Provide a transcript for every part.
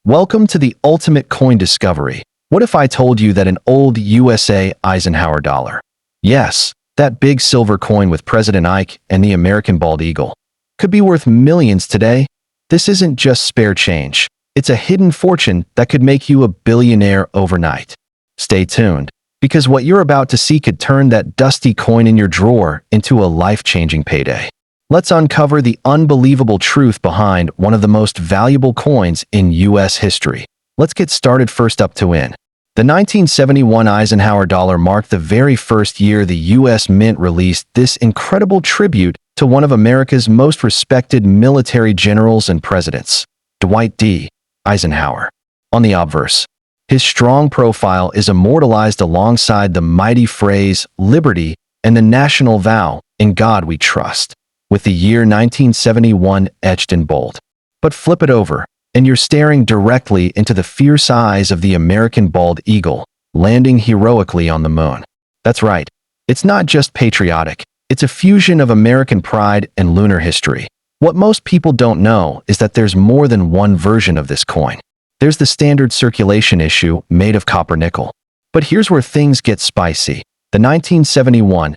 Welcome to the ultimate coin discovery. What if I told you that an old USA Eisenhower dollar, yes, that big silver coin with President Ike and the American bald eagle, could be worth millions today? This isn't just spare change. It's a hidden fortune that could make you a billionaire overnight. Stay tuned, because what you're about to see could turn that dusty coin in your drawer into a life-changing payday. Let's uncover the unbelievable truth behind one of the most valuable coins in U.S. history. Let's get started. First up to win. The 1971 Eisenhower dollar marked the very first year the U.S. Mint released this incredible tribute to one of America's most respected military generals and presidents, Dwight D. Eisenhower. On the obverse, his strong profile is immortalized alongside the mighty phrase, "Liberty," and the national vow, "In God We Trust," with the year 1971 etched in bold. But flip it over, and you're staring directly into the fierce eyes of the American bald eagle, landing heroically on the moon. That's right, it's not just patriotic, it's a fusion of American pride and lunar history. What most people don't know is that there's more than one version of this coin. There's the standard circulation issue made of copper nickel. But here's where things get spicy. The 1971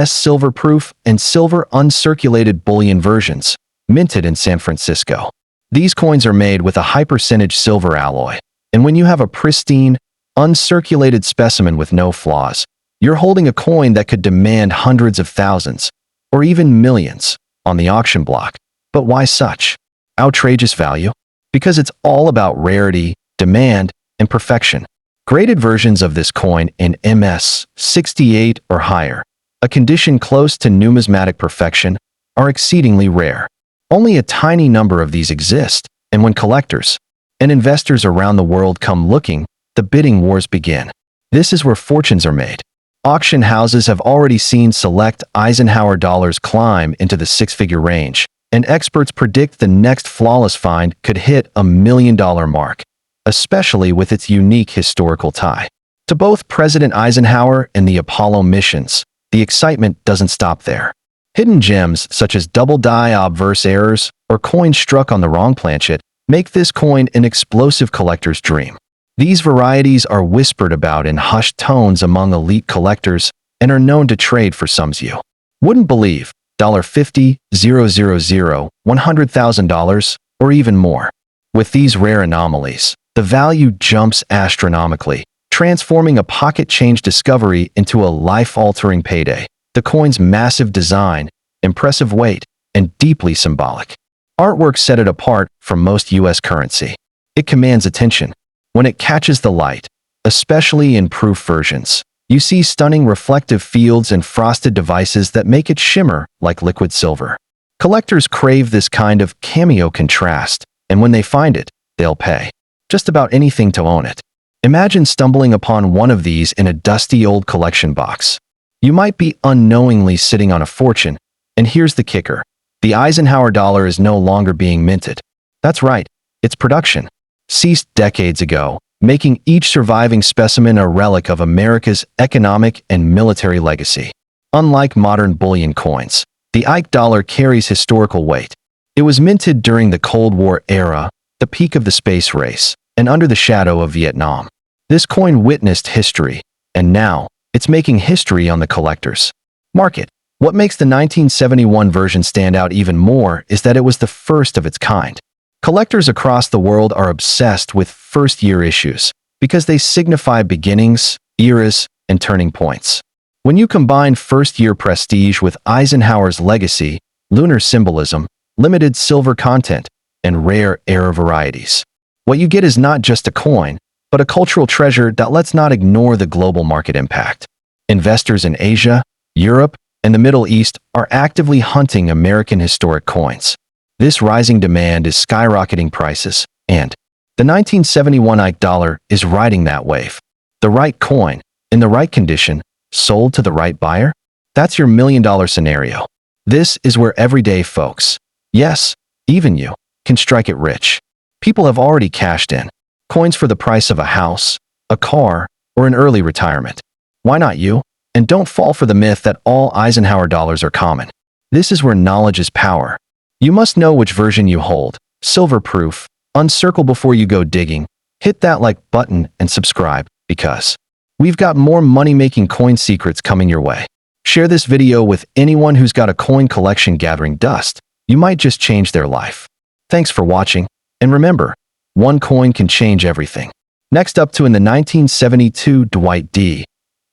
silver proof and silver uncirculated bullion versions, minted in San Francisco. These coins are made with a high percentage silver alloy, and when you have a pristine, uncirculated specimen with no flaws, you're holding a coin that could demand hundreds of thousands, or even millions, on the auction block. But why such outrageous value? Because it's all about rarity, demand, and perfection. Graded versions of this coin in MS 68 or higher, a condition close to numismatic perfection, are exceedingly rare. Only a tiny number of these exist, and when collectors and investors around the world come looking, the bidding wars begin. This is where fortunes are made. Auction houses have already seen select Eisenhower dollars climb into the six-figure range, and experts predict the next flawless find could hit $1 million mark, especially with its unique historical tie to both President Eisenhower and the Apollo missions. The excitement doesn't stop there. Hidden gems such as double die obverse errors or coins struck on the wrong planchet make this coin an explosive collector's dream. These varieties are whispered about in hushed tones among elite collectors and are known to trade for sums you wouldn't believe: $50, $000, $100,000, or even more. With these rare anomalies, the value jumps astronomically, transforming a pocket change discovery into a life-altering payday. The coin's massive design, impressive weight, and deeply symbolic artwork set it apart from most U.S. currency. It commands attention. When it catches the light, especially in proof versions, you see stunning reflective fields and frosted devices that make it shimmer like liquid silver. Collectors crave this kind of cameo contrast, and when they find it, they'll pay just about anything to own it. Imagine stumbling upon one of these in a dusty old collection box. You might be unknowingly sitting on a fortune, and here's the kicker. The Eisenhower dollar is no longer being minted. That's right, its production ceased decades ago, making each surviving specimen a relic of America's economic and military legacy. Unlike modern bullion coins, the Ike dollar carries historical weight. It was minted during the Cold War era, the peak of the space race, and under the shadow of Vietnam. This coin witnessed history, and now, it's making history on the collector's market. What makes the 1971 version stand out even more is that it was the first of its kind. Collectors across the world are obsessed with first-year issues because they signify beginnings, eras, and turning points. When you combine first-year prestige with Eisenhower's legacy, lunar symbolism, limited silver content, and rare era varieties, what you get is not just a coin, but a cultural treasure that let's not ignore the global market impact. Investors in Asia, Europe, and the Middle East are actively hunting American historic coins. This rising demand is skyrocketing prices, and the 1971 Ike dollar is riding that wave. The right coin, in the right condition, sold to the right buyer? That's your $1 million scenario. This is where everyday folks, yes, even you, can strike it rich. People have already cashed in. Coins for the price of a house, a car, or an early retirement. Why not you? And don't fall for the myth that all Eisenhower dollars are common. This is where knowledge is power. You must know which version you hold, silver proof, uncircle before you go digging, hit that like button and subscribe, because we've got more money-making coin secrets coming your way. Share this video with anyone who's got a coin collection gathering dust. You might just change their life. Thanks for watching, and remember, one coin can change everything. Next up to in the 1972 Dwight D.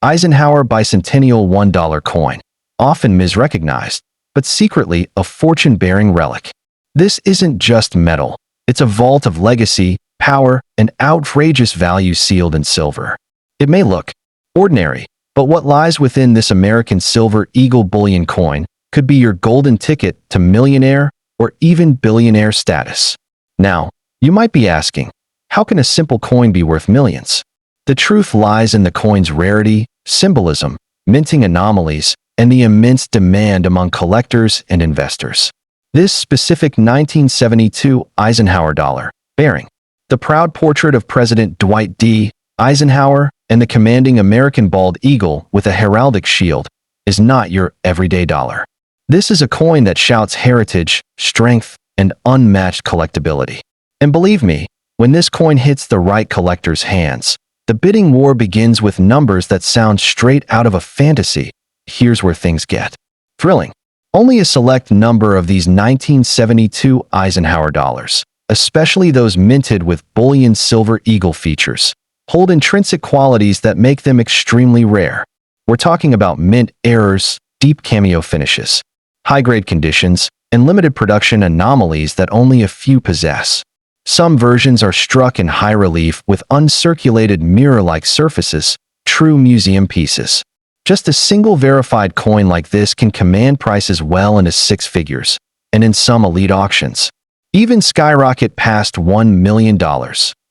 Eisenhower bicentennial $1 coin, often misrecognized, but secretly a fortune-bearing relic. This isn't just metal. It's a vault of legacy, power, and outrageous value sealed in silver. It may look ordinary, but what lies within this American Silver Eagle bullion coin could be your golden ticket to millionaire or even billionaire status. Now, you might be asking, how can a simple coin be worth millions? The truth lies in the coin's rarity, symbolism, minting anomalies, and the immense demand among collectors and investors. This specific 1972 Eisenhower dollar, bearing the proud portrait of President Dwight D. Eisenhower and the commanding American bald eagle with a heraldic shield, is not your everyday dollar. This is a coin that shouts heritage, strength, and unmatched collectability. And believe me, when this coin hits the right collector's hands, the bidding war begins with numbers that sound straight out of a fantasy. Here's where things get thrilling. Only a select number of these 1972 Eisenhower dollars, especially those minted with bullion Silver Eagle features, hold intrinsic qualities that make them extremely rare. We're talking about mint errors, deep cameo finishes, high-grade conditions, and limited production anomalies that only a few possess. Some versions are struck in high relief with uncirculated mirror-like surfaces, true museum pieces. Just a single verified coin like this can command prices well into six figures, and in some elite auctions, even skyrocket past $1 million.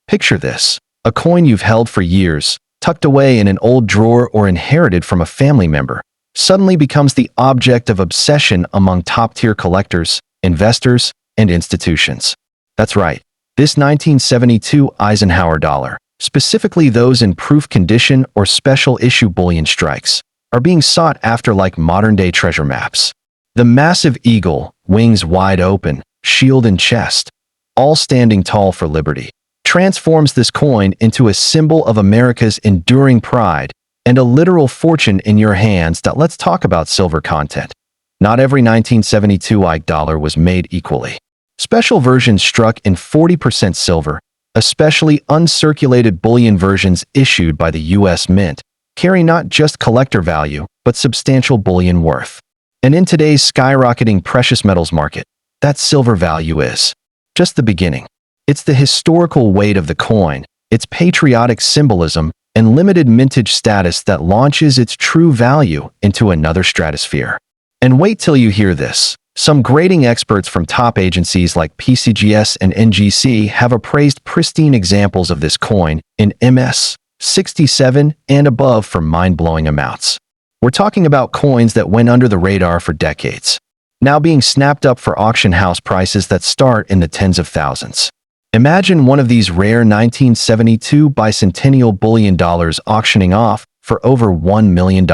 Picture this: a coin you've held for years, tucked away in an old drawer or inherited from a family member, suddenly becomes the object of obsession among top-tier collectors, investors, and institutions. That's right. This 1972 Eisenhower dollar, specifically those in proof condition or special issue bullion strikes, are being sought after like modern-day treasure maps. The massive eagle, wings wide open, shield and chest, all standing tall for liberty, transforms this coin into a symbol of America's enduring pride and a literal fortune in your hands. Let's talk about silver content. Not every 1972 Ike dollar was made equally. Special versions struck in 40% silver, especially uncirculated bullion versions issued by the U.S. Mint, carry not just collector value, but substantial bullion worth. And in today's skyrocketing precious metals market, that silver value is just the beginning. It's the historical weight of the coin, its patriotic symbolism, and limited mintage status that launches its true value into another stratosphere. And wait till you hear this. Some grading experts from top agencies like PCGS and NGC have appraised pristine examples of this coin in MS 67 and above for mind-blowing amounts. We're talking about coins that went under the radar for decades, now being snapped up for auction house prices that start in the tens of thousands. Imagine one of these rare 1972 bicentennial bullion dollars auctioning off for over $1 million.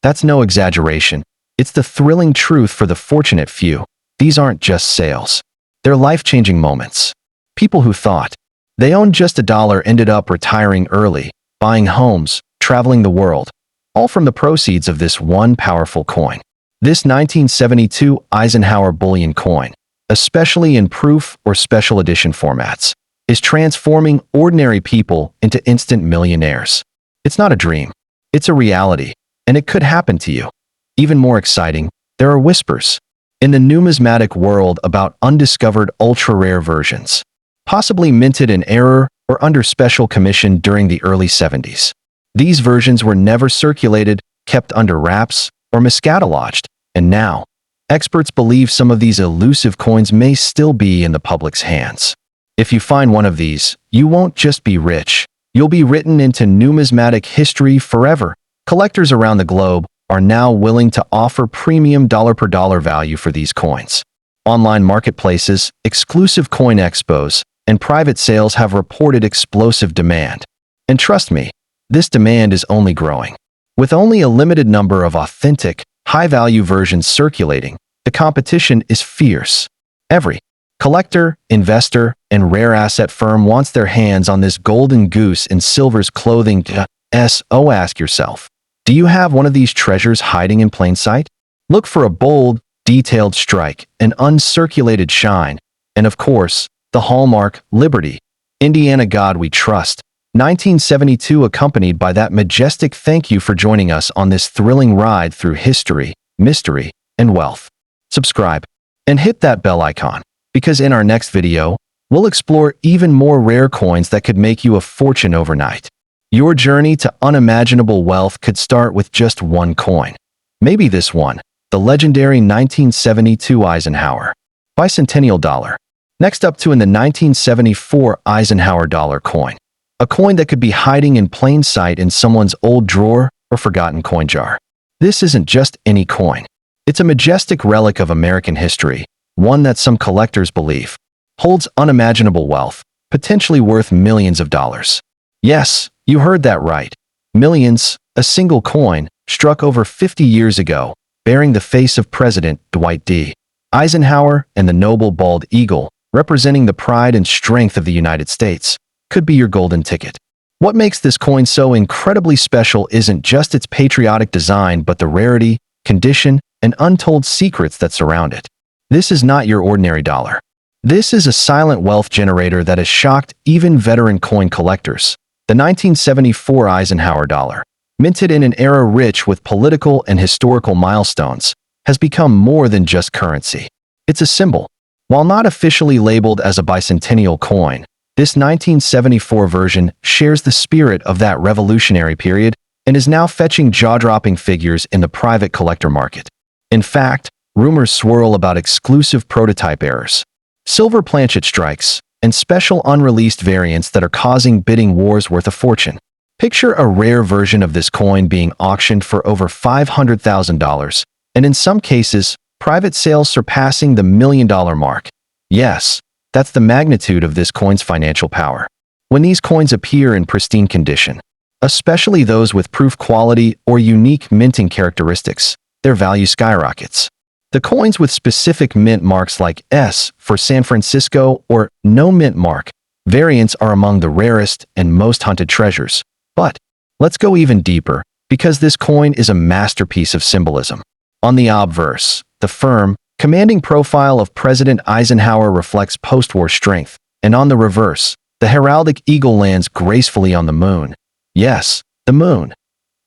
That's no exaggeration. It's the thrilling truth for the fortunate few. These aren't just sales. They're life-changing moments. People who thought they owned just a dollar ended up retiring early, buying homes, traveling the world, all from the proceeds of this one powerful coin. This 1972 Eisenhower bullion coin, especially in proof or special edition formats, is transforming ordinary people into instant millionaires. It's not a dream. It's a reality, and it could happen to you. Even more exciting, there are whispers in the numismatic world about undiscovered ultra-rare versions, possibly minted in error or under special commission during the early 70s. These versions were never circulated, kept under wraps, or miscatalogued, and now, experts believe some of these elusive coins may still be in the public's hands. If you find one of these, you won't just be rich, you'll be written into numismatic history forever. Collectors around the globe are now willing to offer premium dollar-per-dollar value for these coins. Online marketplaces, exclusive coin expos, and private sales have reported explosive demand. And trust me, this demand is only growing. With only a limited number of authentic, high-value versions circulating, the competition is fierce. Every Collector, investor, and rare asset firm wants their hands on this golden goose in silver's clothing. Ask yourself, do you have one of these treasures hiding in plain sight? Look for a bold, detailed strike, an uncirculated shine, and of course, the hallmark, Liberty. Indiana God we trust. 1972, accompanied by that majestic thank you for joining us on this thrilling ride through history, mystery, and wealth. Subscribe and hit that bell icon, because in our next video, we'll explore even more rare coins that could make you a fortune overnight. Your journey to unimaginable wealth could start with just one coin. Maybe this one, the legendary 1972 Eisenhower bicentennial dollar. Next up to in the 1974 Eisenhower dollar coin. A coin that could be hiding in plain sight in someone's old drawer or forgotten coin jar. This isn't just any coin. It's a majestic relic of American history, one that some collectors believe holds unimaginable wealth, potentially worth millions of dollars. Yes, you heard that right. Millions. A single coin, struck over 50 years ago, bearing the face of President Dwight D. Eisenhower and the noble bald eagle, representing the pride and strength of the United States, could be your golden ticket. What makes this coin so incredibly special isn't just its patriotic design but the rarity, condition, and untold secrets that surround it. This is not your ordinary dollar. This is a silent wealth generator that has shocked even veteran coin collectors. The 1974 Eisenhower dollar, minted in an era rich with political and historical milestones, has become more than just currency. It's a symbol. While not officially labeled as a bicentennial coin, this 1974 version shares the spirit of that revolutionary period and is now fetching jaw-dropping figures in the private collector market. In fact, rumors swirl about exclusive prototype errors, silver planchet strikes, and special unreleased variants that are causing bidding wars worth a fortune. Picture a rare version of this coin being auctioned for over $500,000, and in some cases, private sales surpassing the million-dollar mark. Yes, that's the magnitude of this coin's financial power. When these coins appear in pristine condition, especially those with proof quality or unique minting characteristics, their value skyrockets. The coins with specific mint marks like S for San Francisco or no mint mark variants are among the rarest and most hunted treasures. But let's go even deeper, because this coin is a masterpiece of symbolism. On the obverse, the firm, commanding profile of President Eisenhower reflects post-war strength, and on the reverse, the heraldic eagle lands gracefully on the moon. Yes, the moon,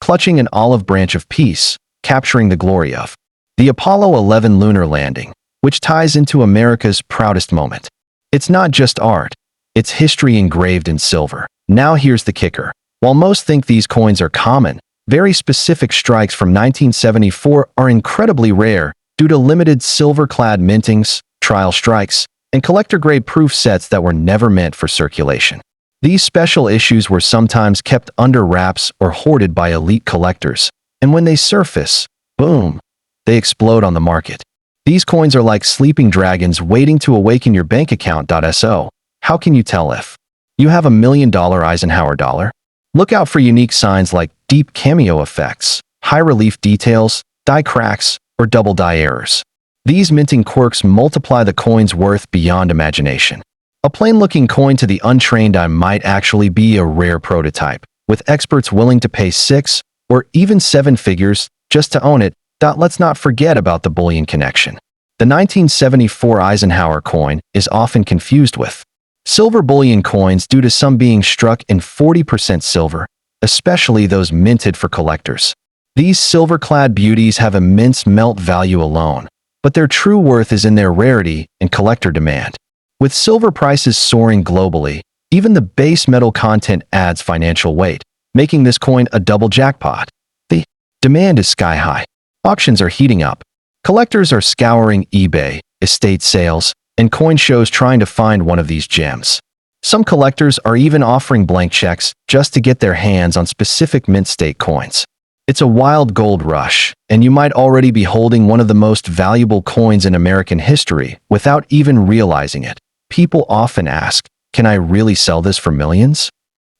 clutching an olive branch of peace, capturing the glory of the Apollo 11 lunar landing, which ties into America's proudest moment. It's not just art, it's history engraved in silver. Now here's the kicker. While most think these coins are common, very specific strikes from 1974 are incredibly rare due to limited silver-clad mintings, trial strikes, and collector-grade proof sets that were never meant for circulation. These special issues were sometimes kept under wraps or hoarded by elite collectors, and when they surface, boom, they explode on the market. These coins are like sleeping dragons waiting to awaken your bank account. So, how can you tell if you have $1 million Eisenhower dollar? Look out for unique signs like deep cameo effects, high relief details, die cracks, or double die errors. These minting quirks multiply the coin's worth beyond imagination. A plain-looking coin to the untrained eye might actually be a rare prototype, with experts willing to pay 6 or even 7 figures just to own it. Let's not forget about the bullion connection. The 1974 Eisenhower coin is often confused with silver bullion coins due to some being struck in 40% silver, especially those minted for collectors. These silver-clad beauties have immense melt value alone, but their true worth is in their rarity and collector demand. With silver prices soaring globally, even the base metal content adds financial weight, making this coin a double jackpot. The demand is sky-high. Auctions are heating up. Collectors are scouring eBay, estate sales, and coin shows trying to find one of these gems. Some collectors are even offering blank checks just to get their hands on specific mint state coins. It's a wild gold rush, and you might already be holding one of the most valuable coins in American history without even realizing it. People often ask, can I really sell this for millions?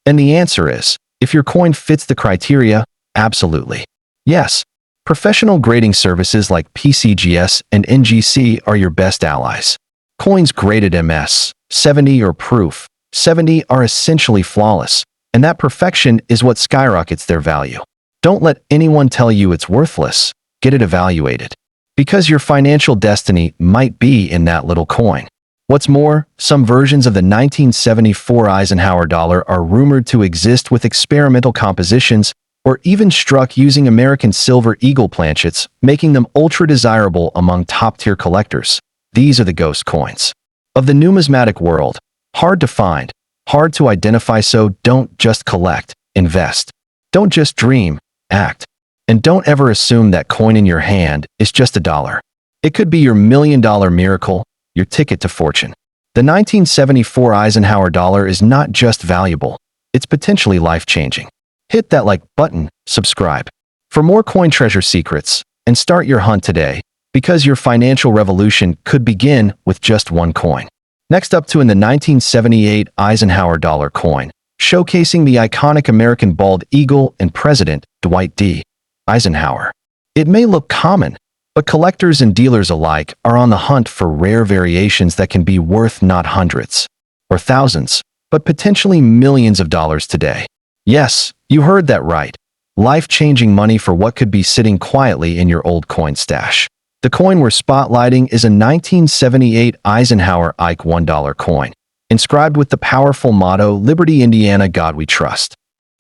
And the answer is, if your coin fits the criteria, absolutely. Yes, professional grading services like PCGS and NGC are your best allies. Coins graded MS 70 or proof 70 are essentially flawless, and that perfection is what skyrockets their value. Don't let anyone tell you it's worthless. Get it evaluated. Because your financial destiny might be in that little coin. What's more, some versions of the 1974 Eisenhower dollar are rumored to exist with experimental compositions or even struck using American silver eagle planchets, making them ultra-desirable among top-tier collectors. These are the ghost coins of the numismatic world. Hard to find, hard to identify, so don't just collect, invest. Don't just dream, act. And don't ever assume that coin in your hand is just a dollar. It could be your $1,000,000 miracle, your ticket to fortune. The 1974 Eisenhower dollar is not just valuable, it's potentially life-changing. Hit that like button, subscribe for more coin treasure secrets, and start your hunt today, because your financial revolution could begin with just one coin. Next up in the 1978 Eisenhower dollar coin, showcasing the iconic American bald eagle and President Dwight D. Eisenhower. It may look common, but collectors and dealers alike are on the hunt for rare variations that can be worth not hundreds or thousands, but potentially millions of dollars today. Yes, you heard that right. Life-changing money for what could be sitting quietly in your old coin stash. The coin we're spotlighting is a 1978 Eisenhower Ike $1 coin, inscribed with the powerful motto, "Liberty, Indiana, God We Trust."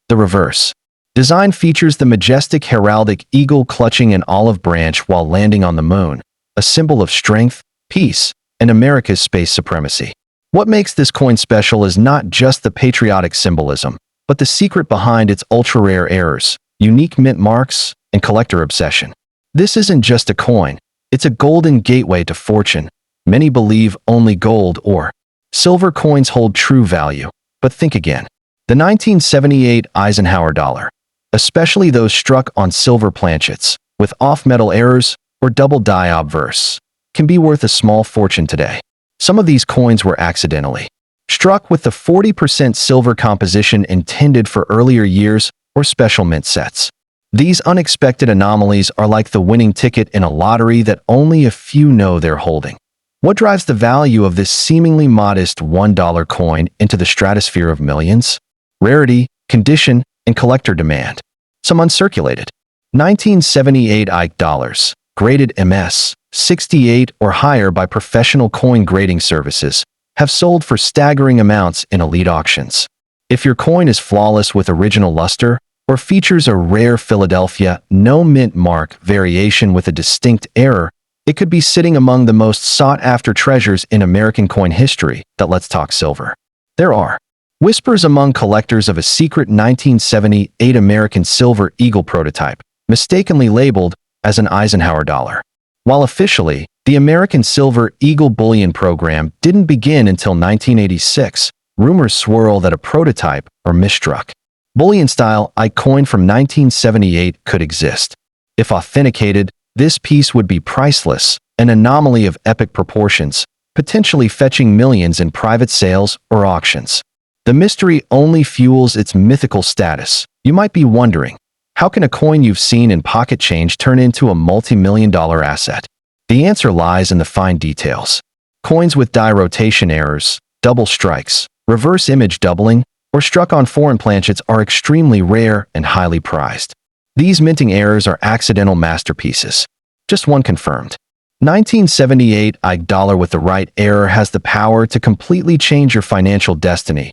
The reverse design features the majestic heraldic eagle clutching an olive branch while landing on the moon, a symbol of strength, peace, and America's space supremacy. What makes this coin special is not just the patriotic symbolism, but the secret behind its ultra-rare errors, unique mint marks, and collector obsession. This isn't just a coin, it's a golden gateway to fortune. Many believe only gold or silver coins hold true value, but think again. The 1978 Eisenhower dollar, especially those struck on silver planchets, with off-metal errors or double die obverse, can be worth a small fortune today. Some of these coins were accidentally struck with the 40% silver composition intended for earlier years or special mint sets. These unexpected anomalies are like the winning ticket in a lottery that only a few know they're holding. What drives the value of this seemingly modest $1 coin into the stratosphere of millions? Rarity, condition, and collector demand. Some uncirculated 1978 Ike dollars, graded MS 68 or higher by professional coin grading services, have sold for staggering amounts in elite auctions. If your coin is flawless with original luster, or features a rare Philadelphia no mint mark variation with a distinct error, it could be sitting among the most sought-after treasures in American coin history. Let's talk silver. There are whispers among collectors of a secret 1978 American silver eagle prototype, mistakenly labeled as an Eisenhower dollar. While officially, the American Silver Eagle Bullion Program didn't begin until 1986, rumors swirl that a prototype or misstruck bullion-style Ike coin from 1978 could exist. If authenticated, this piece would be priceless, an anomaly of epic proportions, potentially fetching millions in private sales or auctions. The mystery only fuels its mythical status. You might be wondering, how can a coin you've seen in pocket change turn into a multi-million-dollar asset? The answer lies in the fine details. Coins with die rotation errors, double strikes, reverse image doubling, or struck on foreign planchets are extremely rare and highly prized. These minting errors are accidental masterpieces. Just one confirmed. 1978 Ike dollar with the right error has the power to completely change your financial destiny.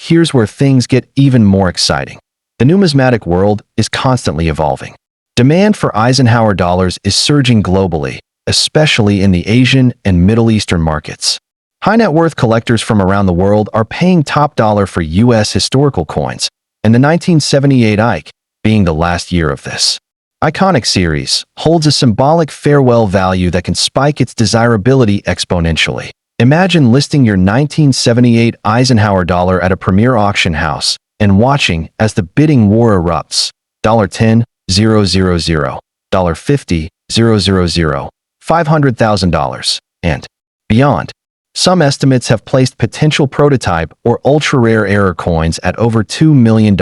Here's where things get even more exciting. The numismatic world is constantly evolving. Demand for Eisenhower dollars is surging globally, especially in the Asian and Middle Eastern markets. High net worth collectors from around the world are paying top dollar for U.S. historical coins, and the 1978 Ike, being the last year of this iconic series, holds a symbolic farewell value that can spike its desirability exponentially. Imagine listing your 1978 Eisenhower dollar at a premier auction house and watching as the bidding war erupts. $10,000, $50,000, $000, $500,000, and beyond. Some estimates have placed potential prototype or ultra-rare error coins at over $2 million,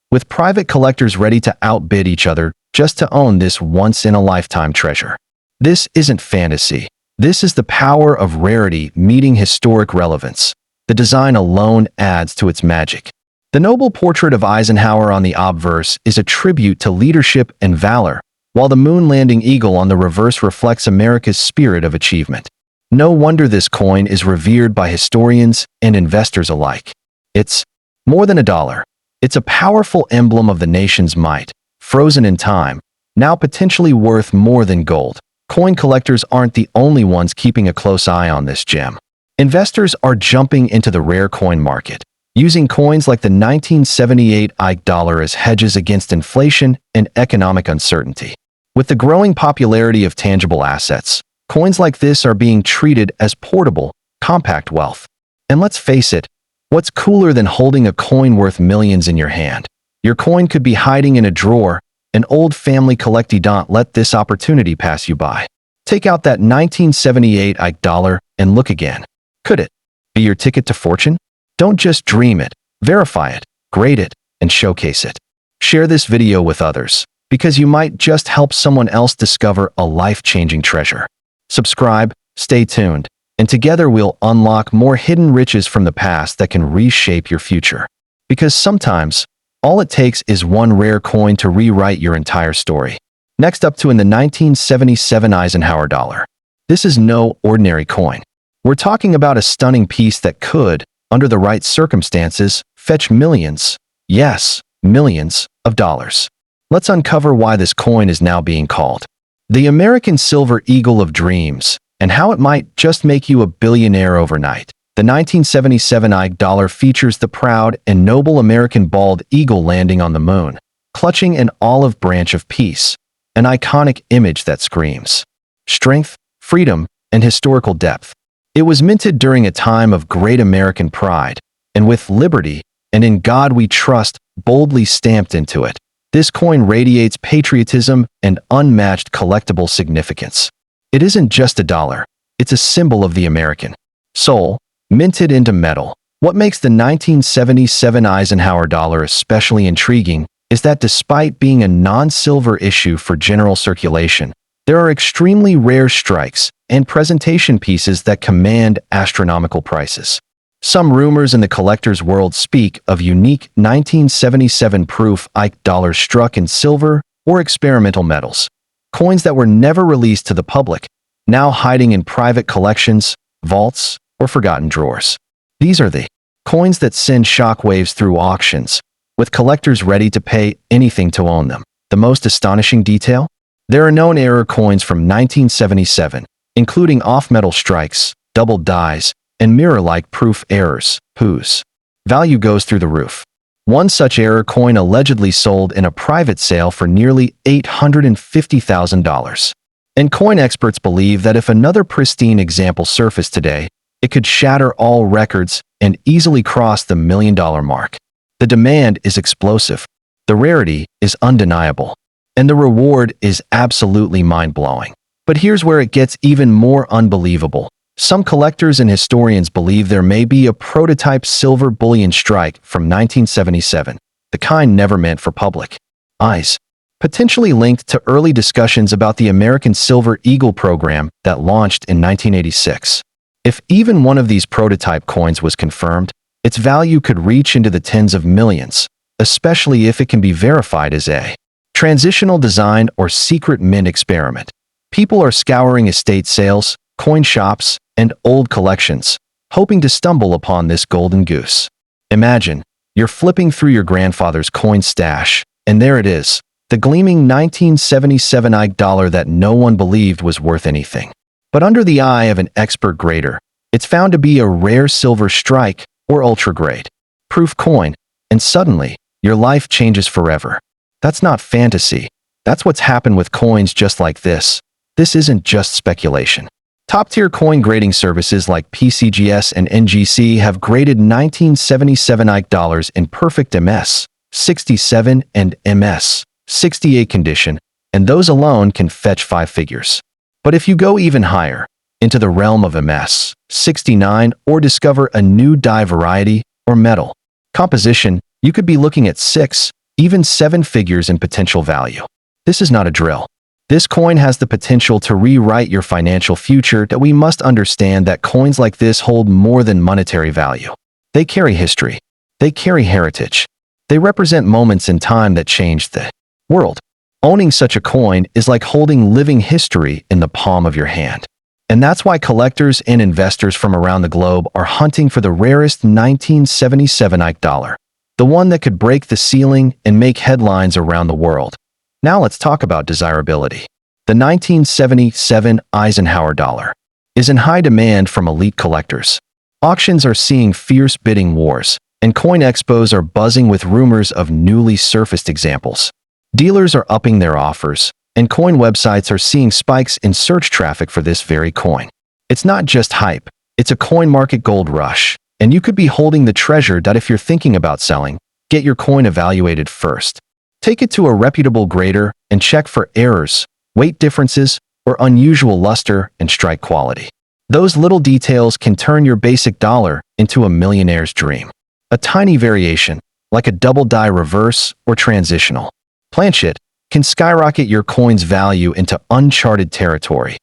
with private collectors ready to outbid each other just to own this once-in-a-lifetime treasure. This isn't fantasy. This is the power of rarity meeting historic relevance. The design alone adds to its magic. The noble portrait of Eisenhower on the obverse is a tribute to leadership and valor, while the moon landing eagle on the reverse reflects America's spirit of achievement. No wonder this coin is revered by historians and investors alike. It's more than a dollar. It's a powerful emblem of the nation's might, frozen in time, now potentially worth more than gold. Coin collectors aren't the only ones keeping a close eye on this gem. Investors are jumping into the rare coin market, using coins like the 1978 Ike dollar as hedges against inflation and economic uncertainty. With the growing popularity of tangible assets, coins like this are being treated as portable, compact wealth. And let's face it, what's cooler than holding a coin worth millions in your hand? Your coin could be hiding in a drawer. An old family collectee. Don't let this opportunity pass you by. Take out that 1978 Ike dollar and look again. Could it be your ticket to fortune? Don't just dream it, verify it, grade it, and showcase it. Share this video with others, because you might just help someone else discover a life-changing treasure. Subscribe, stay tuned, and together we'll unlock more hidden riches from the past that can reshape your future. Because sometimes, all it takes is one rare coin to rewrite your entire story. Next up in the 1977 Eisenhower dollar. This is no ordinary coin. We're talking about a stunning piece that could, under the right circumstances, fetch millions, yes, millions of dollars. Let's uncover why this coin is now being called the American Silver Eagle of Dreams, and how it might just make you a billionaire overnight. The 1977 Ike dollar features the proud and noble American bald eagle landing on the moon, clutching an olive branch of peace, an iconic image that screams strength, freedom, and historical depth. It was minted during a time of great American pride, and with liberty and in God we trust boldly stamped into it, this coin radiates patriotism and unmatched collectible significance. It isn't just a dollar, it's a symbol of the American soul, minted into metal. What makes the 1977 Eisenhower dollar especially intriguing is that despite being a non-silver issue for general circulation, there are extremely rare strikes and presentation pieces that command astronomical prices. Some rumors in the collector's world speak of unique 1977 proof Ike dollars struck in silver or experimental metals, coins that were never released to the public, now hiding in private collections, vaults, or forgotten drawers. These are the coins that send shockwaves through auctions, with collectors ready to pay anything to own them. The most astonishing detail? There are known error coins from 1977, including off-metal strikes, double dies, and mirror-like proof errors, whose value goes through the roof. One such error coin allegedly sold in a private sale for nearly $850,000. And coin experts believe that if another pristine example surfaced today, it could shatter all records and easily cross the $1 million mark. The demand is explosive, the rarity is undeniable, and the reward is absolutely mind-blowing. But here's where it gets even more unbelievable. Some collectors and historians believe there may be a prototype silver bullion strike from 1977, the kind never meant for public eyes, potentially linked to early discussions about the American Silver Eagle program that launched in 1986. If even one of these prototype coins was confirmed, its value could reach into the tens of millions, especially if it can be verified as a transitional design or secret mint experiment. People are scouring estate sales, coin shops, and old collections, hoping to stumble upon this golden goose. Imagine, you're flipping through your grandfather's coin stash, and there it is, the gleaming 1977 Ike dollar that no one believed was worth anything. But under the eye of an expert grader, it's found to be a rare silver strike or ultra-grade proof coin, and suddenly, your life changes forever. That's not fantasy. That's what's happened with coins just like this. This isn't just speculation. Top-tier coin grading services like PCGS and NGC have graded 1977 Ike dollars in perfect MS, 67, and MS, 68 condition, and those alone can fetch 5 figures. But if you go even higher, into the realm of MS, 69, or discover a new die variety or metal composition, you could be looking at 6, even 7 figures in potential value. This is not a drill. This coin has the potential to rewrite your financial future, that we must understand that coins like this hold more than monetary value. They carry history. They carry heritage. They represent moments in time that changed the world. Owning such a coin is like holding living history in the palm of your hand. And that's why collectors and investors from around the globe are hunting for the rarest 1977 Ike dollar, the one that could break the ceiling and make headlines around the world. Now let's talk about desirability. The 1977 Eisenhower dollar is in high demand from elite collectors. Auctions are seeing fierce bidding wars, and coin expos are buzzing with rumors of newly surfaced examples. Dealers are upping their offers, and coin websites are seeing spikes in search traffic for this very coin. It's not just hype, it's a coin market gold rush, and you could be holding the treasure that if you're thinking about selling, get your coin evaluated first. Take it to a reputable grader and check for errors, weight differences, or unusual luster and strike quality. Those little details can turn your basic dollar into a millionaire's dream. A tiny variation, like a double die reverse or transitional planchet, can skyrocket your coin's value into uncharted territory.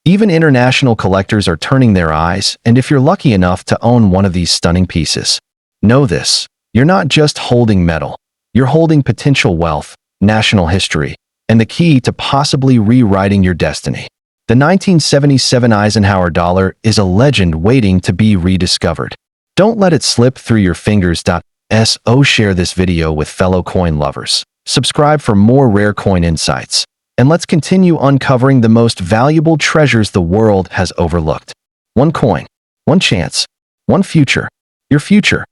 Even international collectors are turning their eyes, and if you're lucky enough to own one of these stunning pieces, know this: you're not just holding metal. You're holding potential wealth, national history, and the key to possibly rewriting your destiny. The 1977 Eisenhower dollar is a legend waiting to be rediscovered. Don't let it slip through your fingers. Share this video with fellow coin lovers. Subscribe for more rare coin insights. And let's continue uncovering the most valuable treasures the world has overlooked. One coin, one chance, one future. Your future